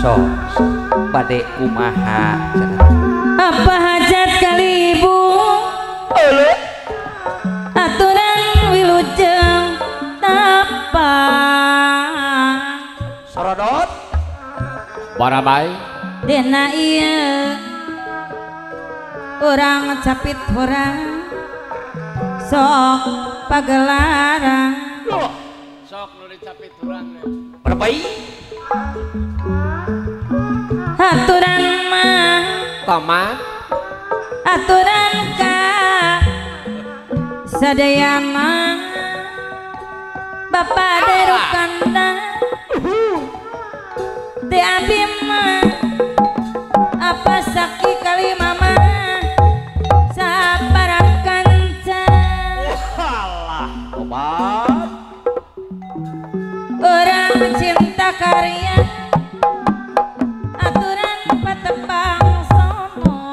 sok bade kumaha apa hajat kali ibu aturan wilujeng tapang sorodot baramai dena iya orang capit orang sok pagelaran sok nu dicapit urang berbaik aturan mah tamat aturan ka sadayana bapak derukanda teh abdi mah apa saki kali mama saparakan halah obat orang cinta karya aturan patebang sono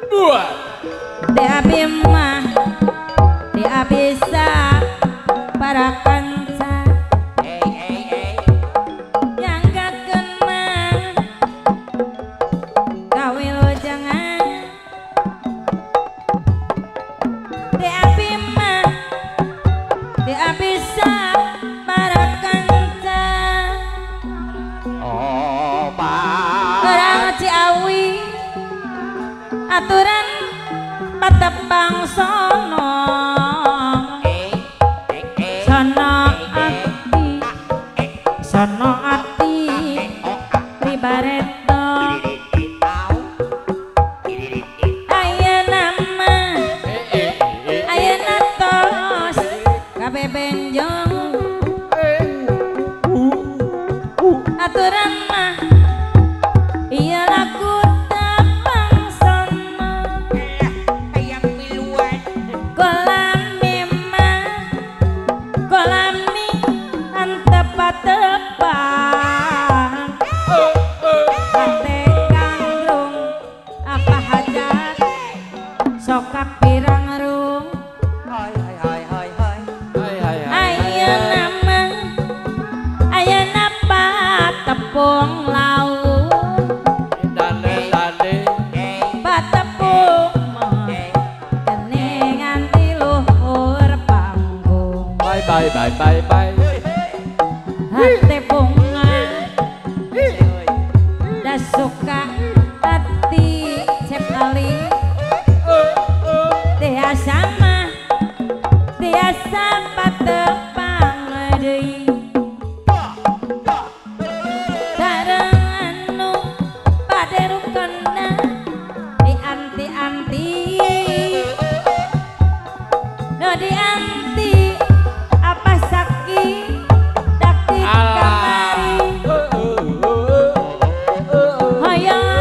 dua teh abdi mah teh bisa para kanca yang gak kenal kawin lo jangan teh abdi mah teh bisa para kanca obat orang Ciawi aturan patebang sono sono ati ribareto ayeuna mah ayeuna tos kabebenjong aturan mah ieu laku tapang sono hayang miluan kolam mah kolam mi antepatepang bate kandung apa hajat sok kapirang rung hai hai hai hai hai ayeuna mah ayeuna patepung laut patepung mah geningan di luhur panggung bye bye bye bye bye hati bunga dah suka hati cep kali tiasa mah tiasa patepang deui sareng anu paderukna dianti-anti no dianti apa sakit dakti kamari hoyong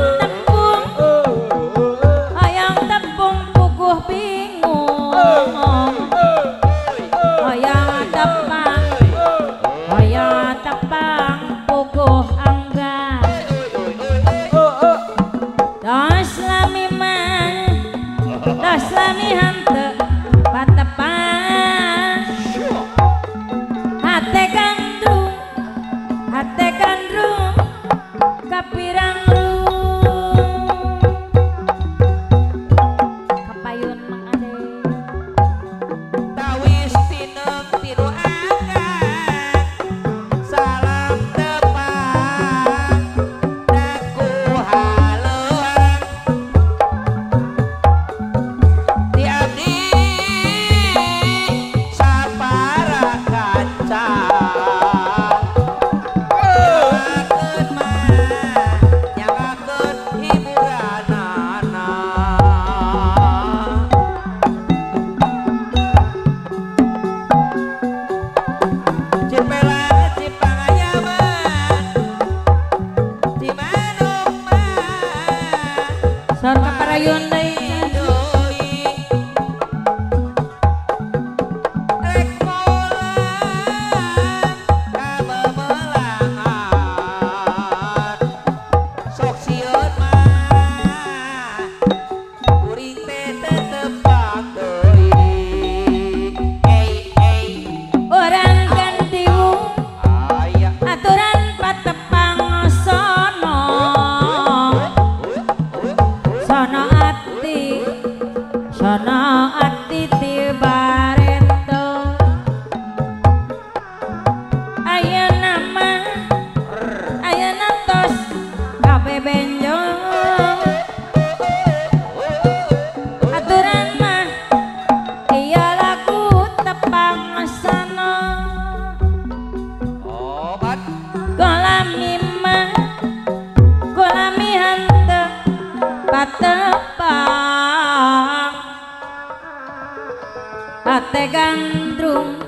gandrung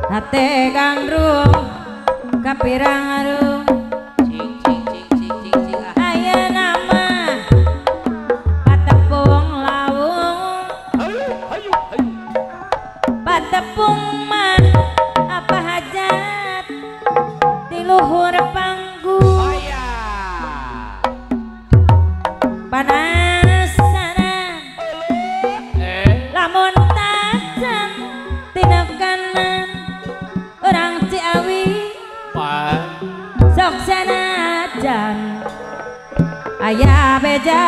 hate gandrung kapirang arung aya nama patepung lawung patepung mah apa hajat di luhur panggung panasaran lamun tajan tindak kanan orang Ciawi sok sanajan aya beja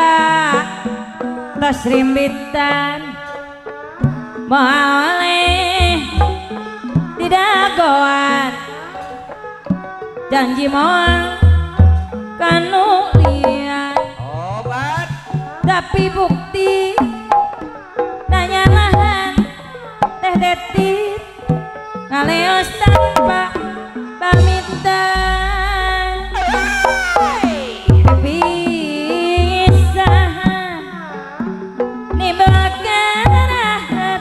tos rimbitan moal oleh didagoan janji moal kanu liat tapi bukti nanya lahan teh detit ngaleos tanpa pamitan kepisahan nimbulkan rahat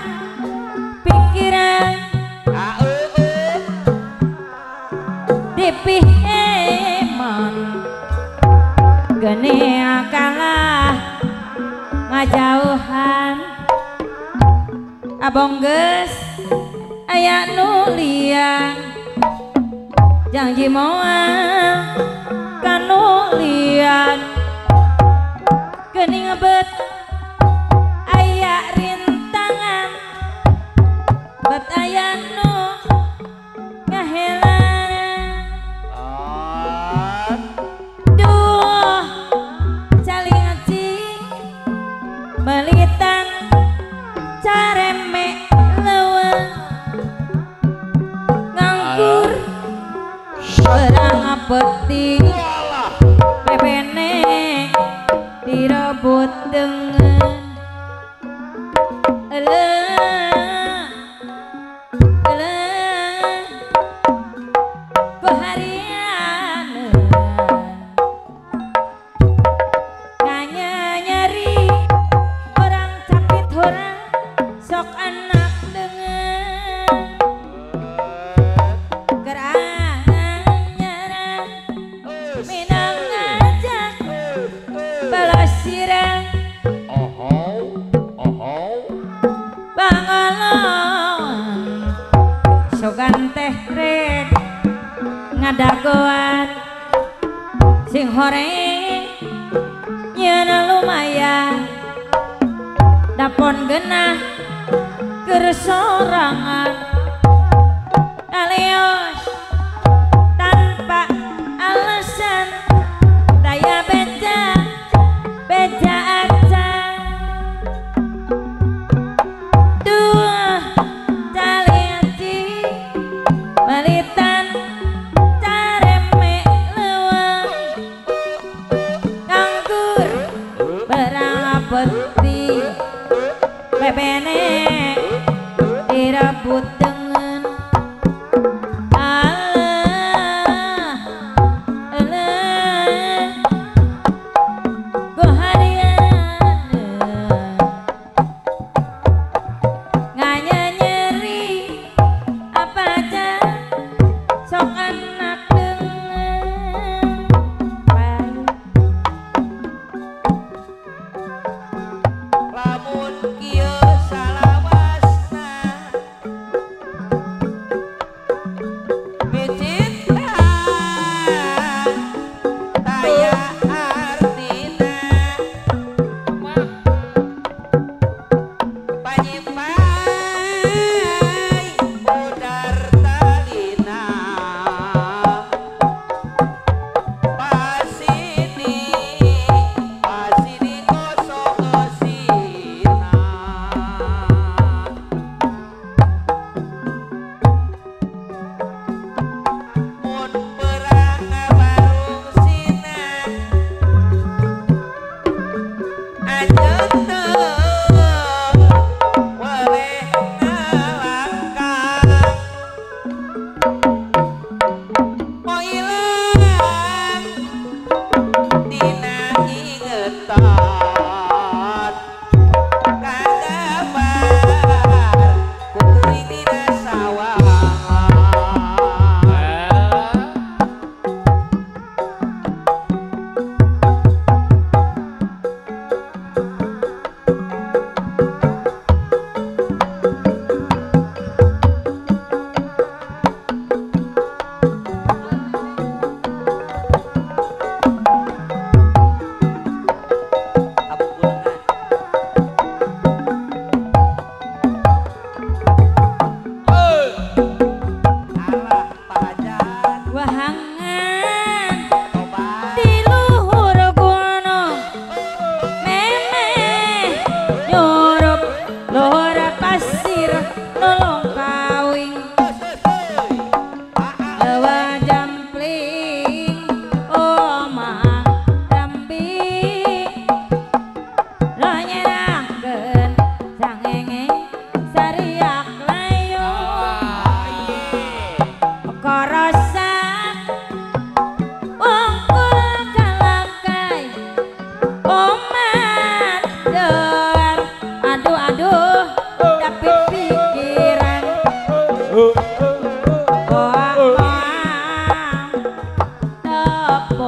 pikiran dipih emon geni kalah ngajauhan abong geus aya nulian janji moal kanu lian geuning ngebet aya rintangan bet aya nu ngahelan duh caling acing melitan careme leuweung nganggur perang peti bebene direbut dengan keharian nganya nyari orang capit orang sok anak dengan gerangan nyerang minang ngajak balas sirang bangolong sogan teh rek ngadagoan sing horeng nyeuna lumayan dapon genah keur sorangan alios tanpa alasan daya beja aja dua caliaci balitan careme leuweung nganggur berang peti bebene direbut dengan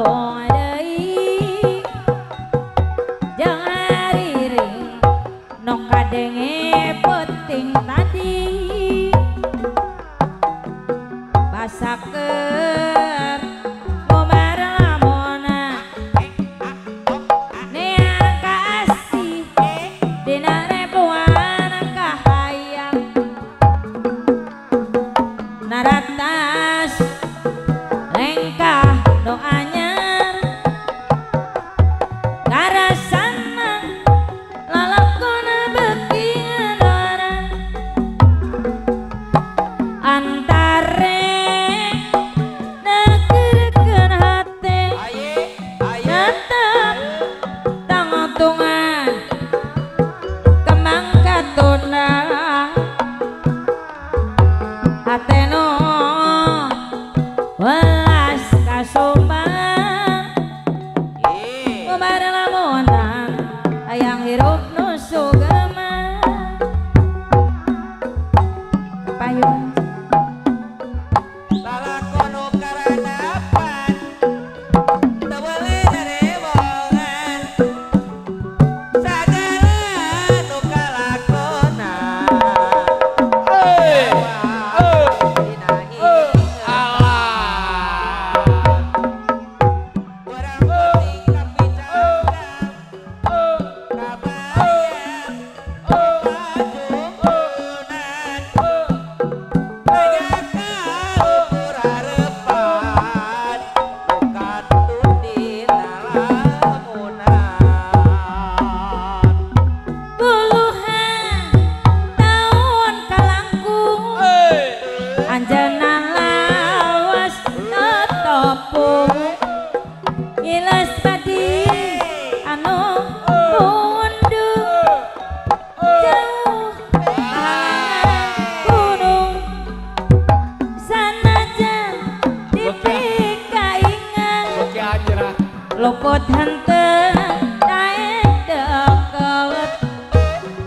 deui jeung hariring no kadenge peuting tadi basakeun mobar lamona near kasih dina rebuan kahayang naratas lengkah no anyar karasana lalakona beuki ngadora antare neukeureun hate natep tangotungan kembang katuna hateno welas kasumbang mobar lamunan hayang hirup nu sugema kapayun Lalakono karanapan teu beulih darewogan sagala nu kalakonan dina urang penting kapicandang kabayang pajukunan puluhan tahun kalangkung anjeunna lawas tetepung ngiles padi anu mundur jauh halangan gunung sanajan dipikaingan luput henteu daek deket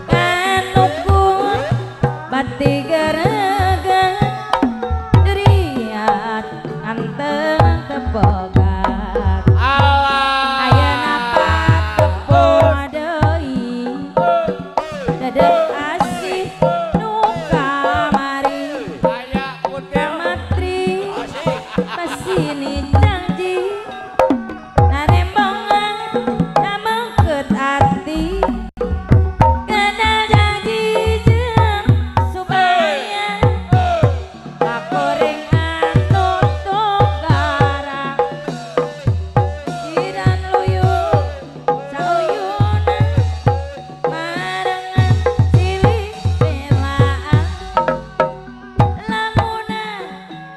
kanukung bati gereget deriat anteng tepegat ayeuna patepung deui dedek asih nu kamari kamatri masini janji narembongan namengkeut ati kenal janji jeung supaya kakorengan nutup garang jiran luyuh sauyuna marengan silih belaan lamunan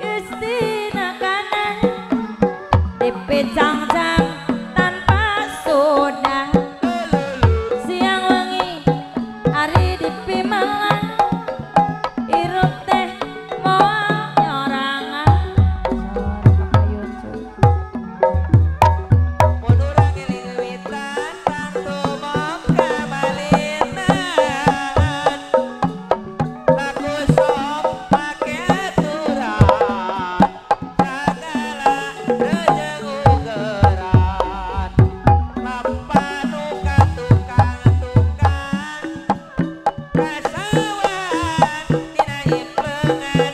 geus dina kanan dipicang-cang tanpa sudah siang wengi ari dipimalang hirup teh moal nyorangan sor kapayun cuy Mun urang eling wiwitan tangtu mong kabalinan laku sok make aturan sagala rejeng ugeran lampah nu ka tukang-tukang kasawan dina impleungan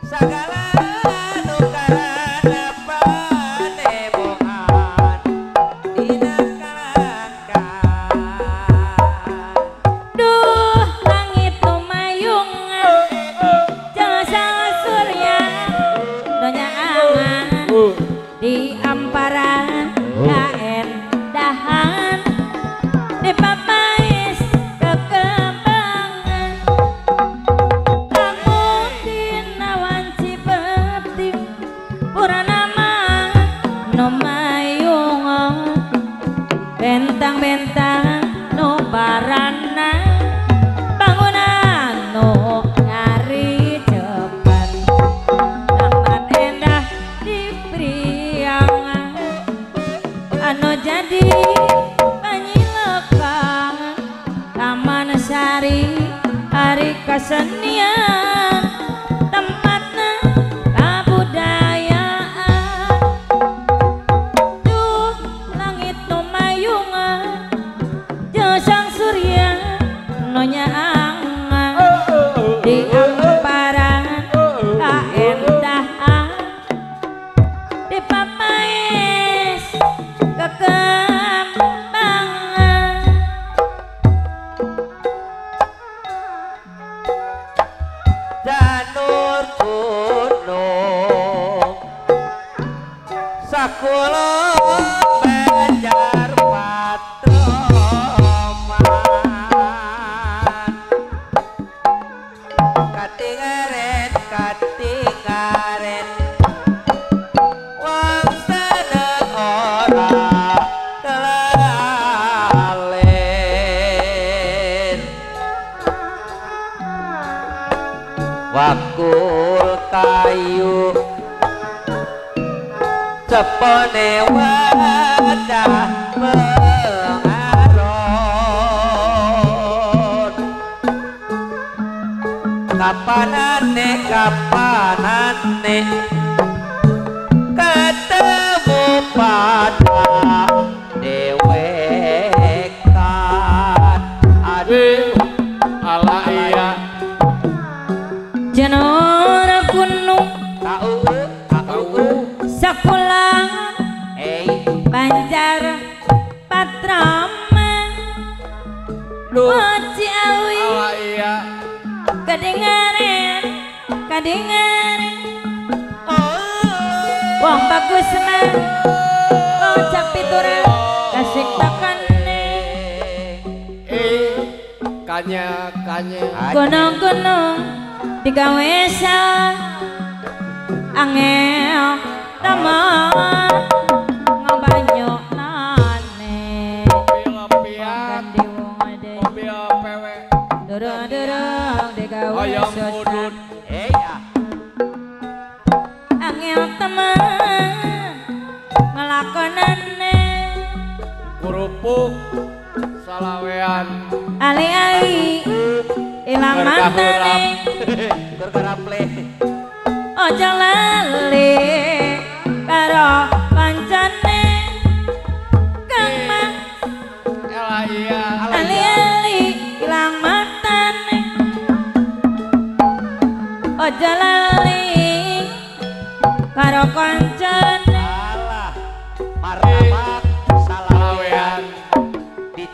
sagala nu karanapan debongan dina kalangkan duh langit nu mayungan jeung sang surya donya angan di amparan kaendahan di papais kekembangan lamun dina wanci peuting purnama nu mayungan bentang-bentang nu barana bangunan nu nyari cepat taman endah di priangan anu jadi panyilekan taman sari hari kesenian tempatna kabudayaan wis kekembangan janur gunung sakula banjar patroman katingaren wong seneng ora kelalen wakul kayu cepone wadah pengaron kapanane ketemu pada dewekan aduh ala iya janur gunung tahu sakulang banjar patraman Oci awi ala iya kadengaren wong bagus mah ojak piturang kasih takane kanya gunung-gunung digawe sa angel teman ngabanyu nane pian gandi wong ade mobil PW durung digawe ayam susah udut ya angel teman ngelakonane kerupuk salawean ali-ali ilang matane berkaraple ojo lali karo kancane kang mang ala iya ali-ali ilang matane ojo lali karo kancane alah martabak salawean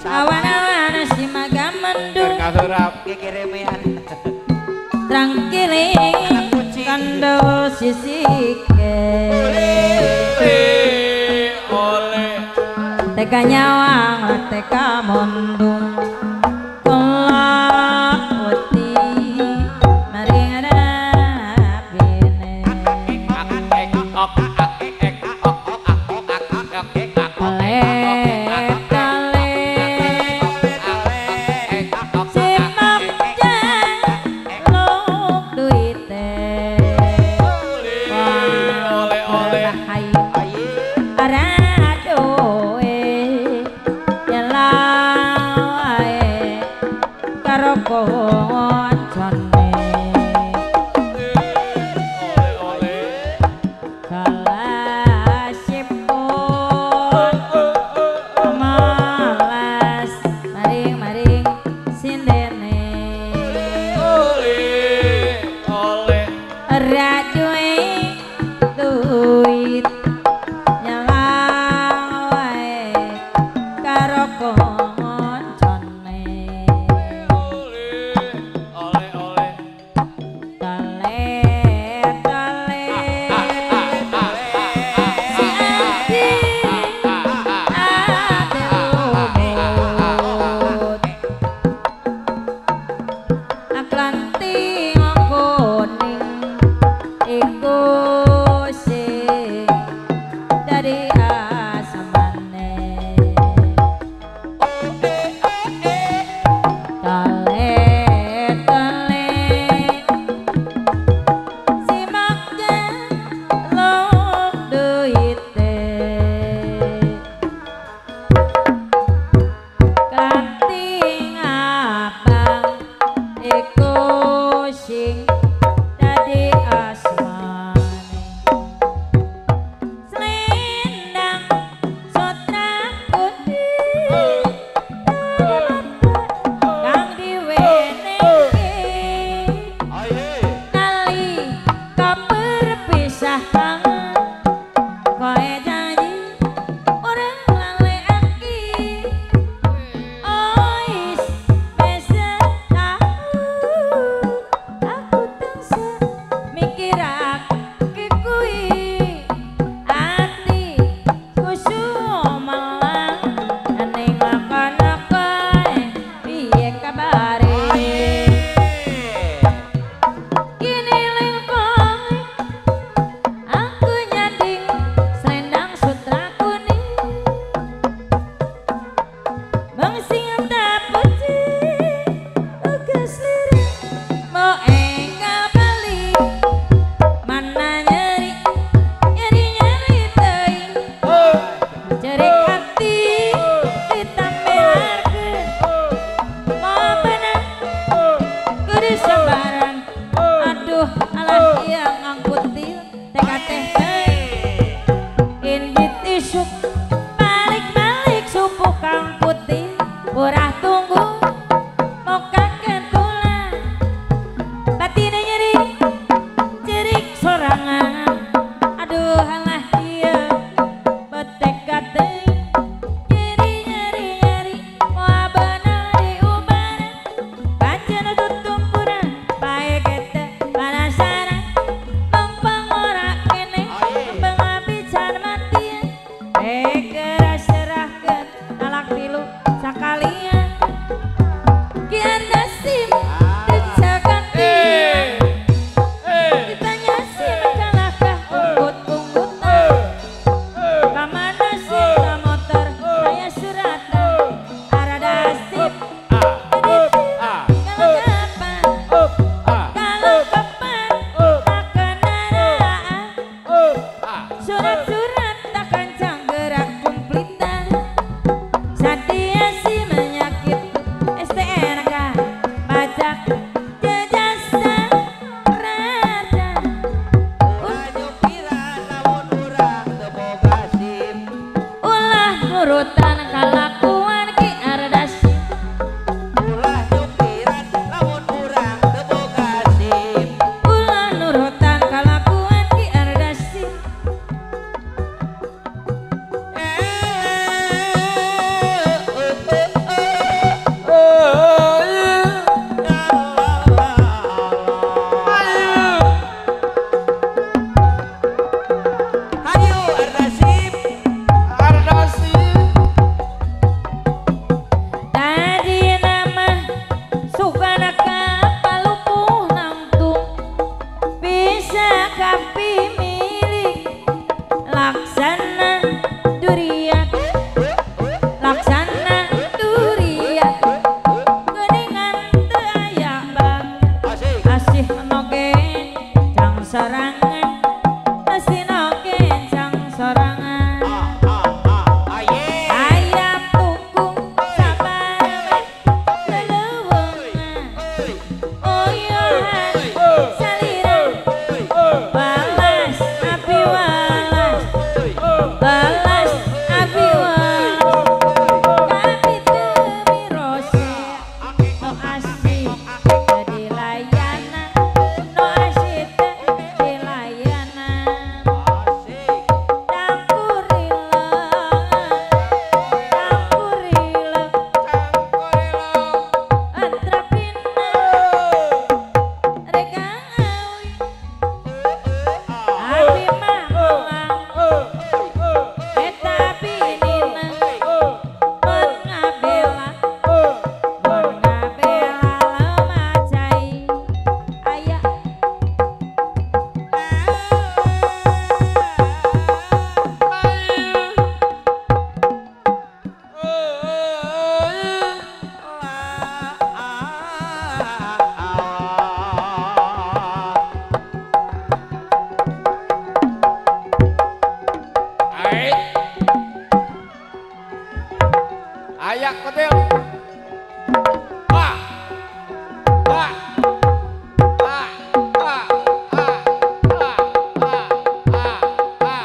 awan-awan si maga mendung kasurap kekeremean tranquili kando sisike oleh teka nyawang teka mundung kelak uti mari ngadapine oleh kale simak jaluk duite oleh hayu aradoe yalawae nurutan kalakuan Ki Ardasi. ulah nyukiran lamun urang teu boga SIM. Ulah nurutan kalakuan Ki Ardasi. Hayu Ardasip. Tadi nama sukana kapalupuh nangtung bisa kapi milik laksana durian laksana durian geningan teu aya bang Asik. asih noge cang sorangan asih noge cang sorangan Aye. ayam tuku sabarang lelewungan oyohan salirang balas api walas balas api walas tapi demi rose no asih jadi layanan no asih jadi layanan cangkurileng antrapina reka awi abi mah moang eta binina mon ngabela lemacai aya Ayak kotil. Wah. Wah. Wah. Wah. Wah. Wah. Wah. Wah. Wah.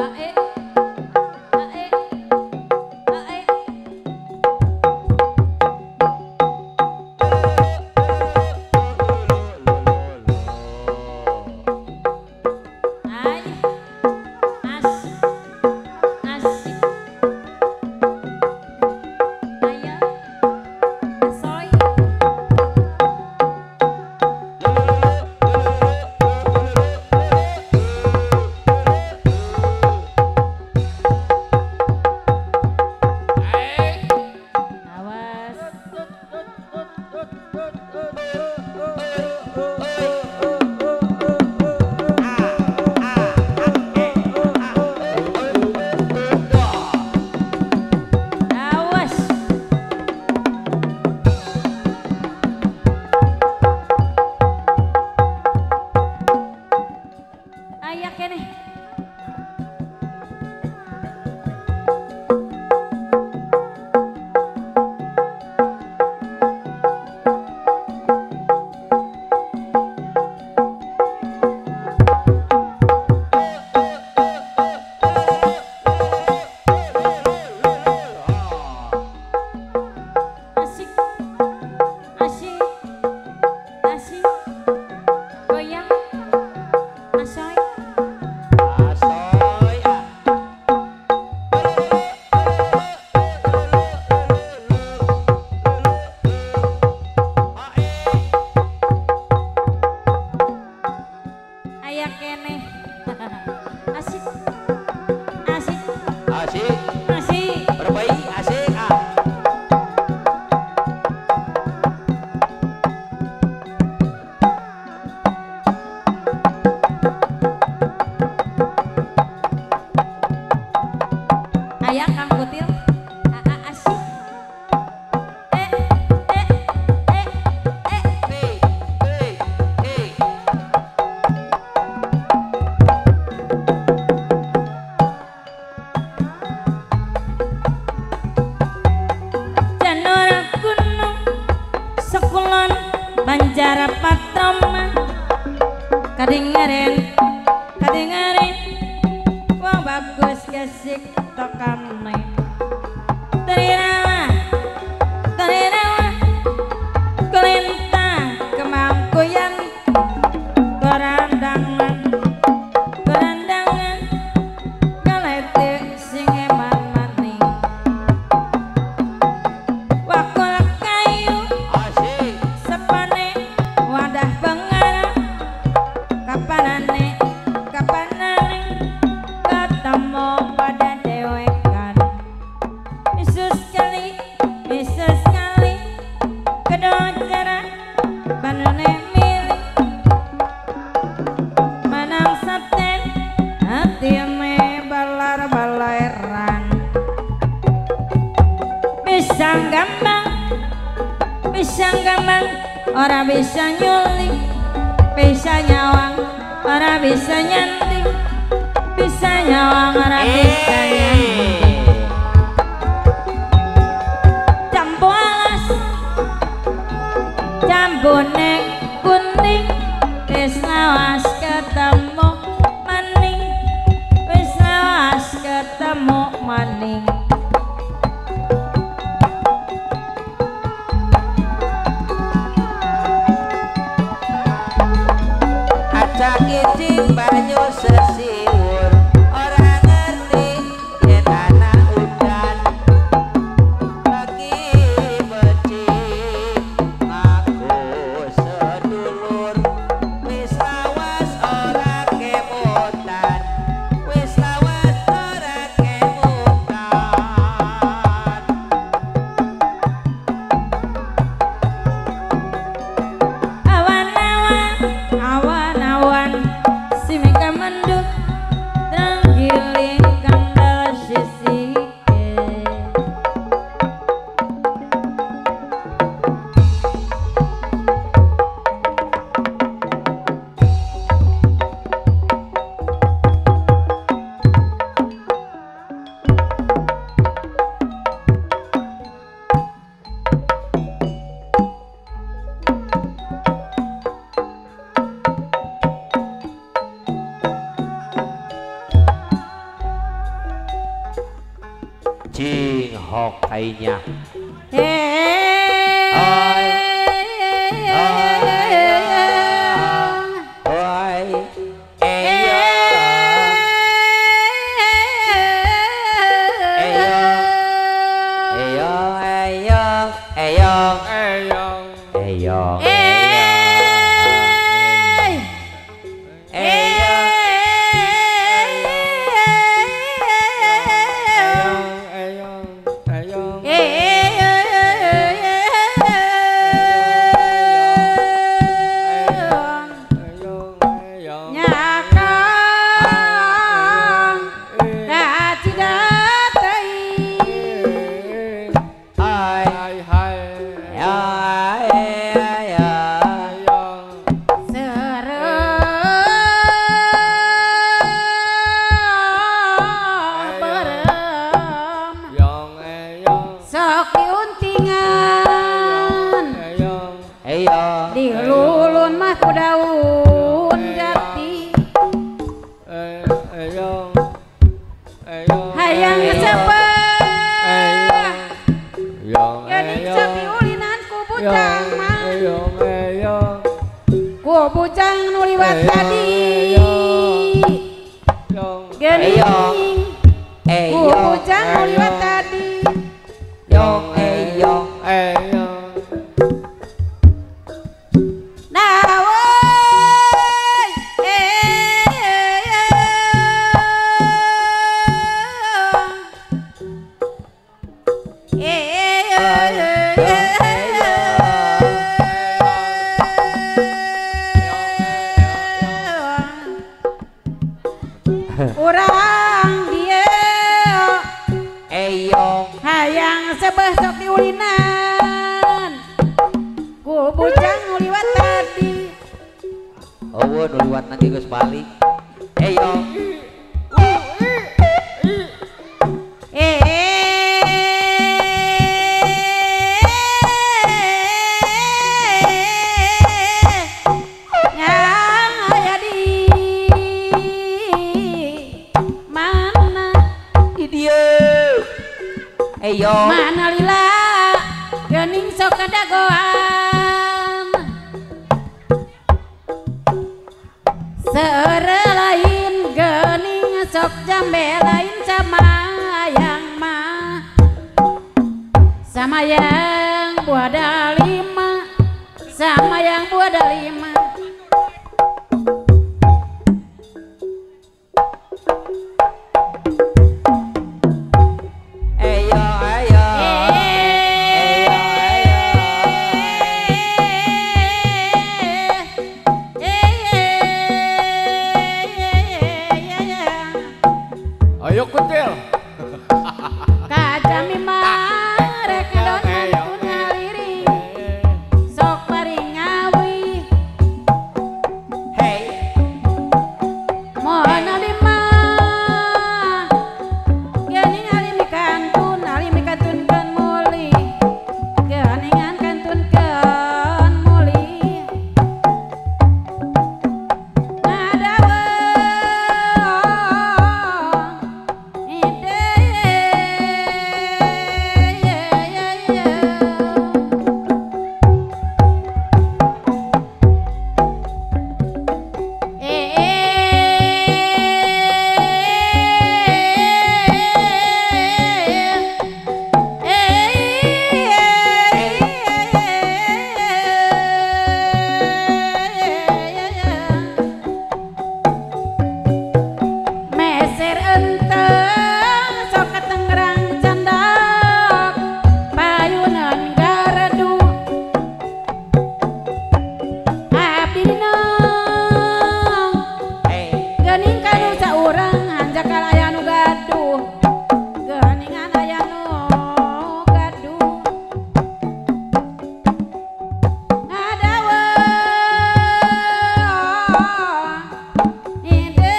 ae ae ae Ay, asik, asik. Ayo, soy. Awas. Awas. kadingaren kadingaren wong bagus gesik tokane terirawa kelintang kemangkuyan korandangan galetik sing eman maning wakul kayu Asik. sepane wadah pengarah kapanane ketemu pada dewekan Yesus sekali kedua cara banune milih manang saten hatine balar-baleran bisa gambang ora bisa nyuling bisa nyawang ora bisa nyanting bisa nyawang ora bisa nyanting jambu alas jambune kuning wis lawas ketemu maning wis lawas ketemu maning Acak icing banyu sesiwur ora ngerti yen anak udan lagi becik ngaku sedulur wis lawas ora kemutan wis lawas ora kemutan awan-awan si meka mendut terenggiling kandel sisike Jing hok kayaknya. Bujang nuliwat tadi gening bujang nuliwat tadi yong urang dia eyong hayang sebeh sok diulinan ku bujang nuliwat tadi nuliwat nanti geus balik eyong yang aya di Eyo mana lila gening sok kadagoan seure lain gening sok jambe lain sama yang buah dalima sama yang buah dalima Ayo kutil. kajami marek ngedon ngaliri sok paring ngawi Hey mohon alima gening alimi kantun kan muli geningan kantun kan muli ngadawe meser enteng sok ketengerang candak payunan garadu abdi nang gening kanu saurang hanjakal aya nu gaduh geningan aya nu gaduh ngadawe ide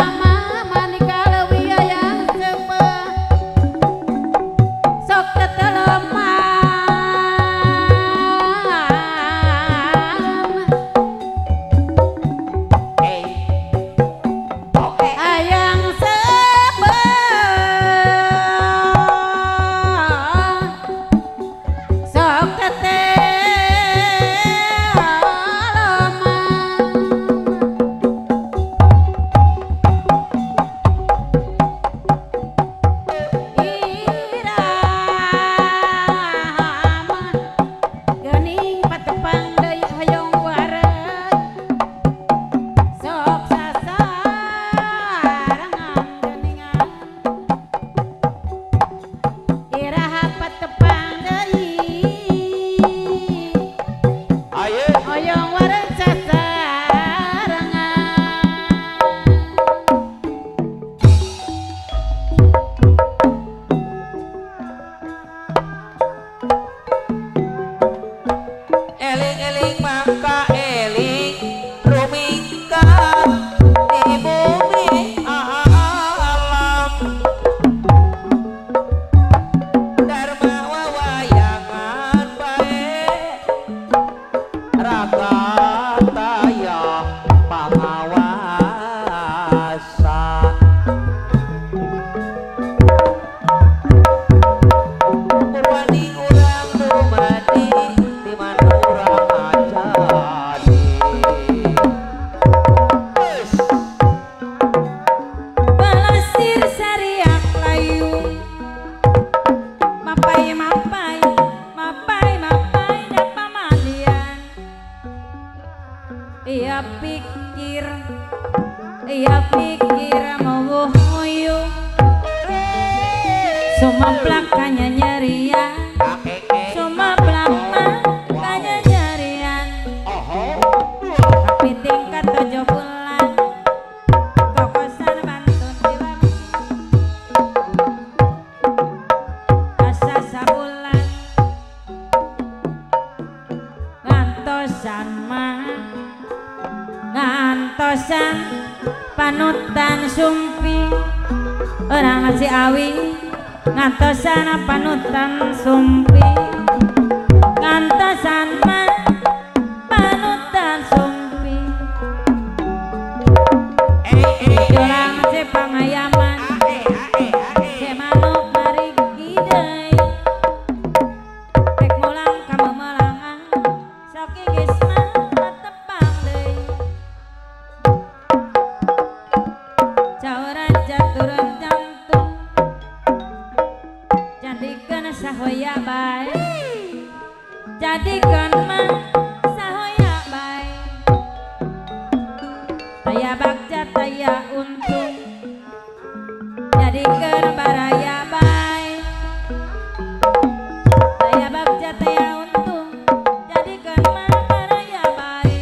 Mama nikalewi yang sebeh sok tetelemam Hey Oke ayang sebeh sok irama gening patepang deui hoyong waret sok sasarangan geningan iraha patepang deui Ayo hoyong waret sasarangan Eling-eling mangka eling rumingka di bumi alam Dharma wawayangan bae ragataya pangawasan Purwani urang dumadi di mana urang ajadi Wes Balasir sariak layung mapai da pamalian ia pikir mau nguyuh sumaplak kanya nyerian kakeke sumaplak kanya nyerian oho tapi tingkat 7 bulan kokosan bantun diwang asa sabulan ngantosan panutan sumpi orang si awi ngantosan panutan sumpi ngantosan panutan sumpi jurang si pangayaman si manuk marigi deui rek mulang kamu melangan sok gigis mah tepang deui cauran jaturan jantung jadikan sahoya bae jadikan mah sahoya bae taya bagja taya untung jadikan baraya bae taya bagja taya untung jadikan mah baraya bae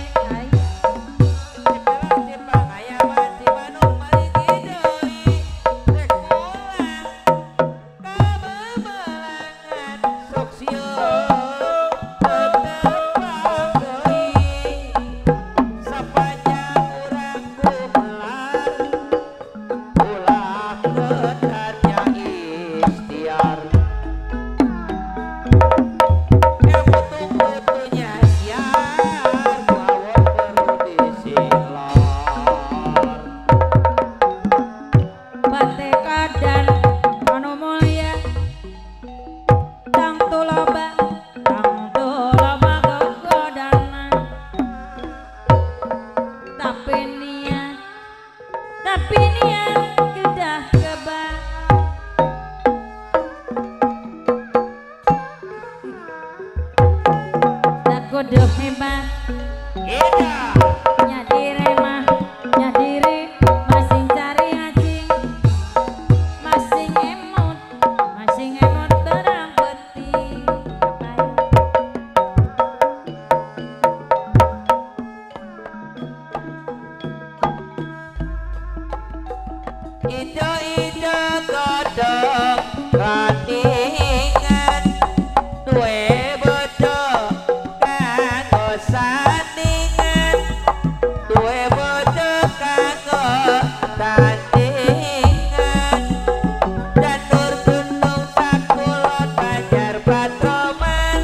tapi niat kedah kebak tak kudu hebat nyadire mah nyadire masing cari ngacing masing emot terang peti Ida godhong randingan duwe bojo kanggo sandingan duwe bojo kanggo tandingan janur gunung sakulon banjar patroman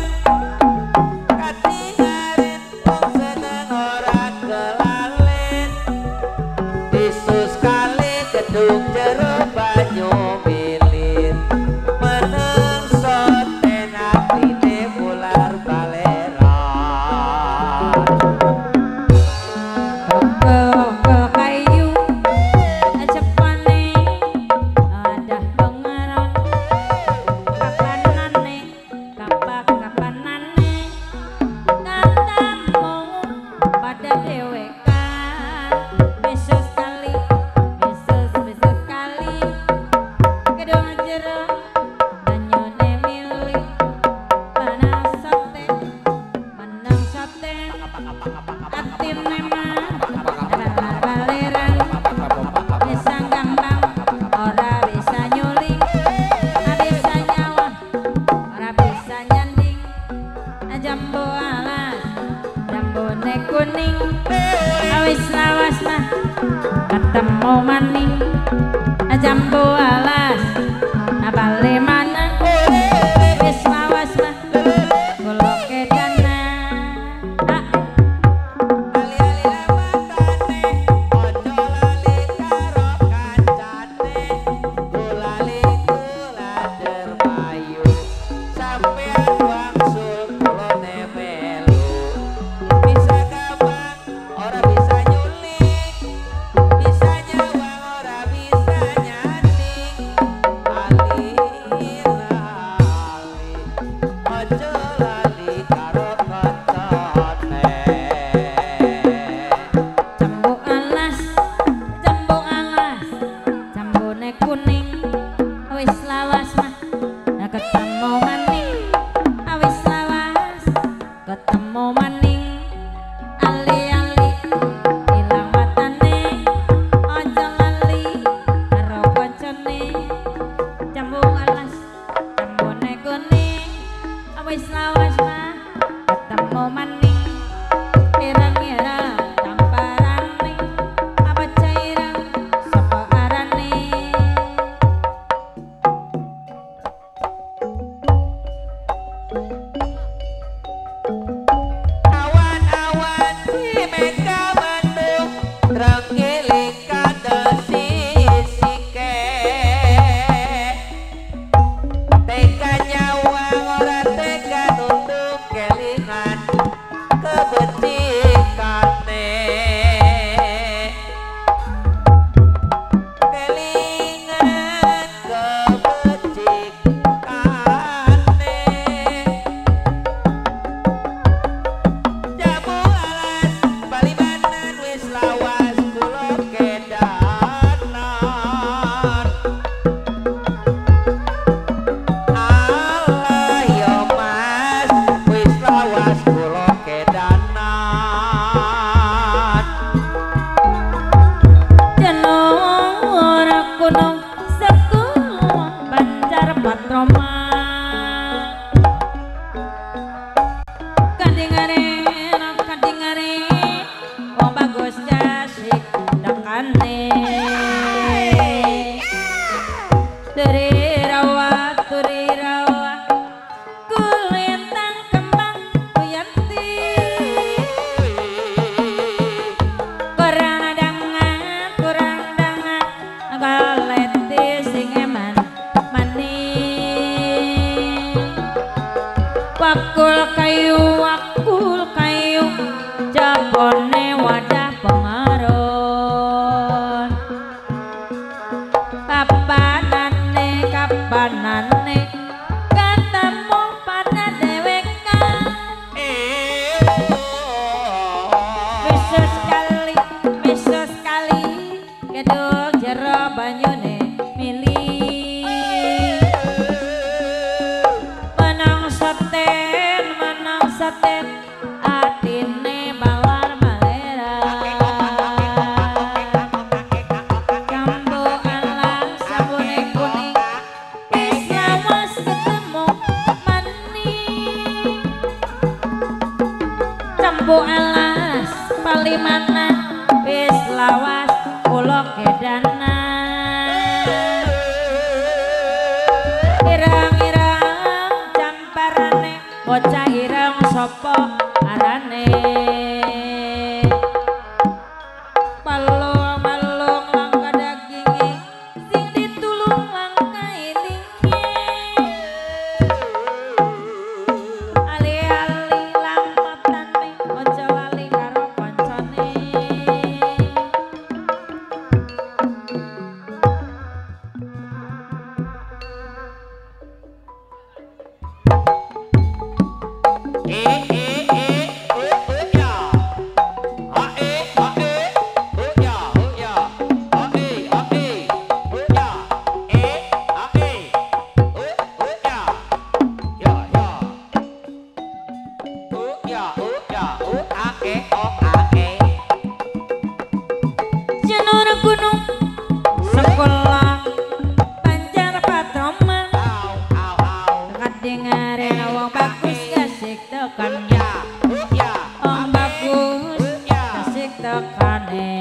katingarin wong seneng ora kelalen Yesus kali gedung jero banyu milir menungso tenak dine bular baleran ke kayu cepane ada pengaron kapanane kapanane katamu pada dewekan besok sekali besok kali gedung jero banyune milih menang sote atine mah baleran bisa gampang ora bisa nyuling bisa nyawa ora bisa nyanding jambu alas jambune kuning awis lawas mah ketemu maning jambu alas bale mana wis lawas mah goloke dana ali-ali lamatane ojo lali karo kancane gulali gulader payu sampean wangsul kulone melu bisa gampang ora bisa nyulik bisa nyawang ora bisa nyanding ali ojo lali karo kancane jambu alas jambune kuning wis lawas mah ketemu maning awis lawas ketemu maning ali-ali ilang matane ojo lali karo kancane jambu alas jambune kuning awis lawas mah ketemu maning ireng-ireng tamparane apa cairan sapa arane awan-awan si meka mendung renggiling kadesi sike teka nyawa ora teka nunduk kelingan kebecikane kelingan kebecikane jamu alas balibanan wis lawas kula kedanan alah yo mas wis lawas kula kedanan jeneng gunung sekulung Banjar Patroma kadingare wong bagus jasik dakane turi rawa kulintang kembang kuyanti kurang dangan galeti sing eman maning wakul kayu jabone wadah pengaron kapanane ketemu pada dewekan bisa sekali keduk jero banyune milih menang seten atine balar balera kambo alas sabune kuning wis lawas ketemu maning cambo alas palimanan wis lawas kula kedanan irang-irang camparane bocah ireng sapa arane malung langka daginge sing ditulung langka ilinge ali-ali lamatane aja lali karo kancane jenur gunung sekolah Banjar Patroma kadingare wong bagus gasik tekan wong bagus gasik tekane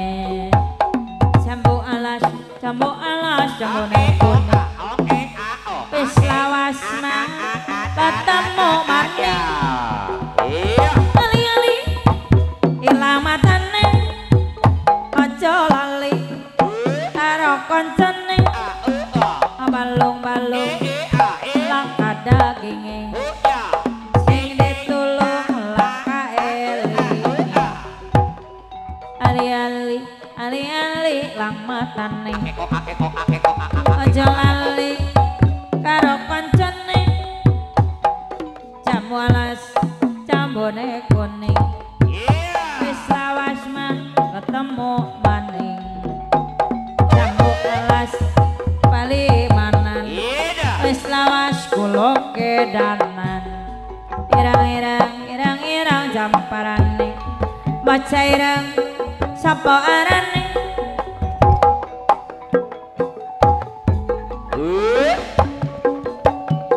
jambu alas jambune kuning wis lawas mah ketemu maning ali-ali ilamatane aja lali karo kancane balung-balung langka daginge sing ditulung langka elinge ali-ali lamatane aja lali karo kancane jamu alas jambone kuning wis lawas mah ketemu maning jamu alas palimanan wis lawas kula kedanan irang-irang jamparane bocah ireng sapa arane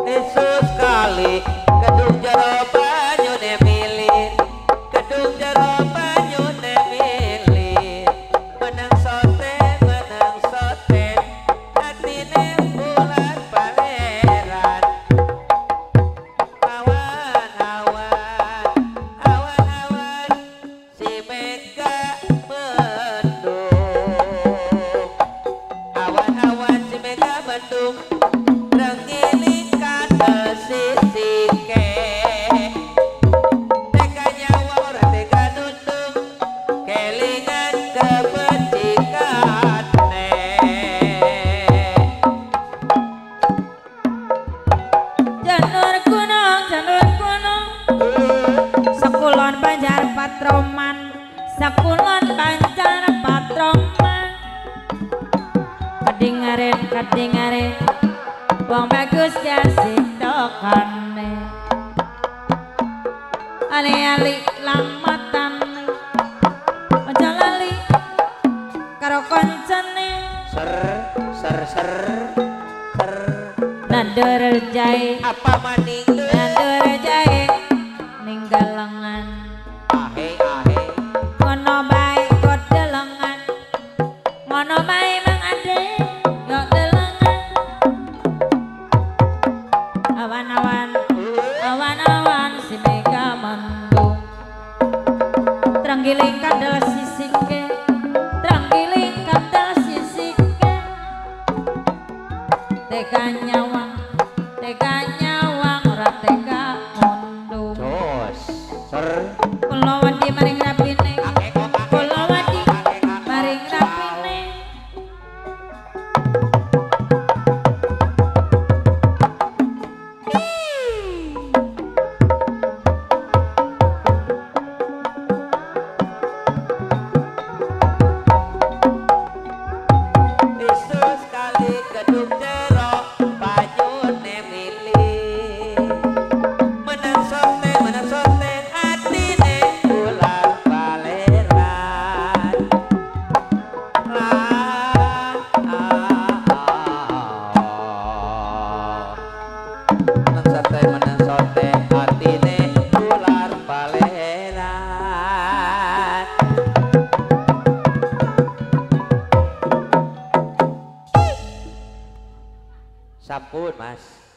Yesus kali kedung jero banyune milih kedung jero banyune milih menang soten atine bulan pangeran patroman sakulon pancar patroman kadingare wong bagus kasih dokane ali-ali lamatane aja lali karo koncene ser nandur jae apa maning nandur jae ninggal lengan ahe ngono bae kok delengan ngono bae mang ade yo delengan awan-awan si mega mendung tranggiling kandel sisike tranggiling kandel sisike tega nyawang ora tega mundung jos ser kula wadi maring rapine kula wadi maring rapine Yesus kali gedung jerok bajune milih menang sonteng atine ular baleran menang sonteng atine ular baleran sampun mas